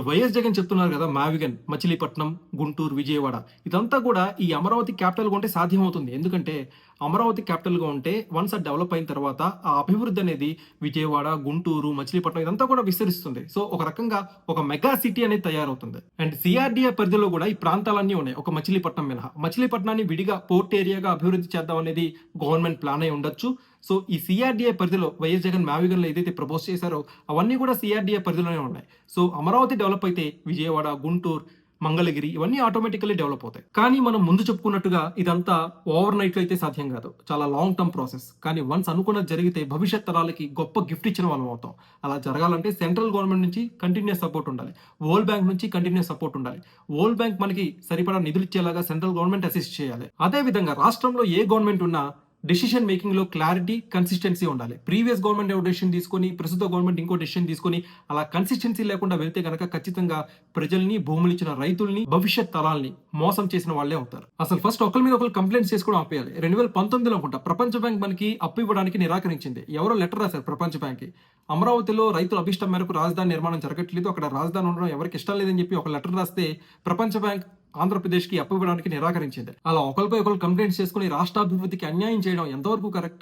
YS Jagan చెప్తున్నారు కదా, మావిగన్, మచిలీపట్నం, గుంటూరు, విజయవాడ ఇదంతా కూడా ఈ అమరావతి క్యాపిటల్గా ఉంటే సాధ్యమవుతుంది. ఎందుకంటే అమరావతి క్యాపిటల్గా ఉంటే వన్స్ అది డెవలప్ అయిన తర్వాత ఆ అభివృద్ధి అనేది విజయవాడ, గుంటూరు, మచిలీపట్నం ఇదంతా కూడా విస్తరిస్తుంది. సో ఒక రకంగా ఒక మెగా సిటీ అనేది తయారవుతుంది. అండ్ సిఆర్డీఏ పరిధిలో కూడా ఈ ప్రాంతాలన్నీ ఉన్నాయి, ఒక మచిలీపట్నం మినహా. మచిలీపట్నాన్ని విడిగా పోర్ట్ ఏరియాగా అభివృద్ధి చేద్దాం అనేది గవర్నమెంట్ ప్లాన్ అయి ఉండొచ్చు. సో ఈ సిఆర్డీఏ పరిధిలో వైఎస్ జగన్ మావిగన్లో ఏదైతే ప్రపోజ్ చేశారో అవన్నీ కూడా సిఆర్డీఏ పరిధిలోనే ఉన్నాయి. సో అమరావతి డెవలప్ అయితే విజయవాడ, గుంటూరు, మంగళగిరి ఇవన్నీ ఆటోమేటికల్లీ డెవలప్ అవుతాయి. కానీ మనం ముందు చెప్పుకున్నట్టుగా ఇదంతా ఓవర్ నైట్ లో అయితే సాధ్యం కాదు. చాలా లాంగ్ టర్మ్ ప్రాసెస్. కానీ వన్స్ అనుకున్నది జరిగితే భవిష్యత్ తరాలకి గొప్ప గిఫ్ట్ ఇచ్చిన వాళ్ళం అవుతాం. అలా జరగాలంటే సెంట్రల్ గవర్నమెంట్ నుంచి కంటిన్యూస్ సపోర్ట్ ఉండాలి. వరల్డ్ బ్యాంక్ నుంచి కంటిన్యూస్ సపోర్ట్ ఉండాలి. వరల్డ్ బ్యాంక్ మనకి సరిపడా నిధులు ఇచ్చేలాగా సెంట్రల్ గవర్నమెంట్ అసిస్ట్ చేయాలి. అదే విధంగా రాష్ట్రంలో ఏ గవర్నమెంట్ ఉన్నా డెసిషన్ మేకింగ్ లో క్లారిటీ, కన్సిస్టెన్సీ ఉండాలి. ప్రీవియస్ గవర్నమెంట్ ఒక డెసిషన్ తీసుకొని ప్రస్తుత గవర్నమెంట్ ఇంకో డెసిషన్ తీసుకొని అలా కన్సిస్టెన్సీ లేకుండా వెళ్తే కనుక ఖచ్చితంగా ప్రజల్ని, భూములు ఇచ్చిన రైతుల్ని, భవిష్యత్ తరాల్ని మోసం చేసిన వాళ్ళే అవుతారు. అసలు ఫస్ట్ ఒకరి మీద ఒకరు కంప్లైంట్స్ చేసుకోవడం ఆపేయాలి. 2019లో అనుకుంటా ప్రపంచ బ్యాంక్ మనకి అప్పు ఇవ్వడానికి నిరాకరించింది. ఎవరో లెటర్ రాశారు ప్రపంచ బ్యాంక్ కి, అమరావతిలో రైతుల అభిష్టం మేరకు రాజధాని నిర్మాణం జరగట్లేదు, అక్కడ రాజధాని ఉండడం ఎవరికి ఇష్టం లేదని చెప్పి ఒక లెటర్ రాస్తే ప్రపంచ బ్యాంక్ ఆంధ్రప్రదేశ్ కి అప్పు ఇవ్వడానికి నిరాకరించింది. అలా ఒకరిపై ఒకరు కంప్లైంట్స్ చేసుకుని రాష్ట్రాభివృద్ధికి అన్యాయం చేయడం ఎంతవరకు కరెక్ట్?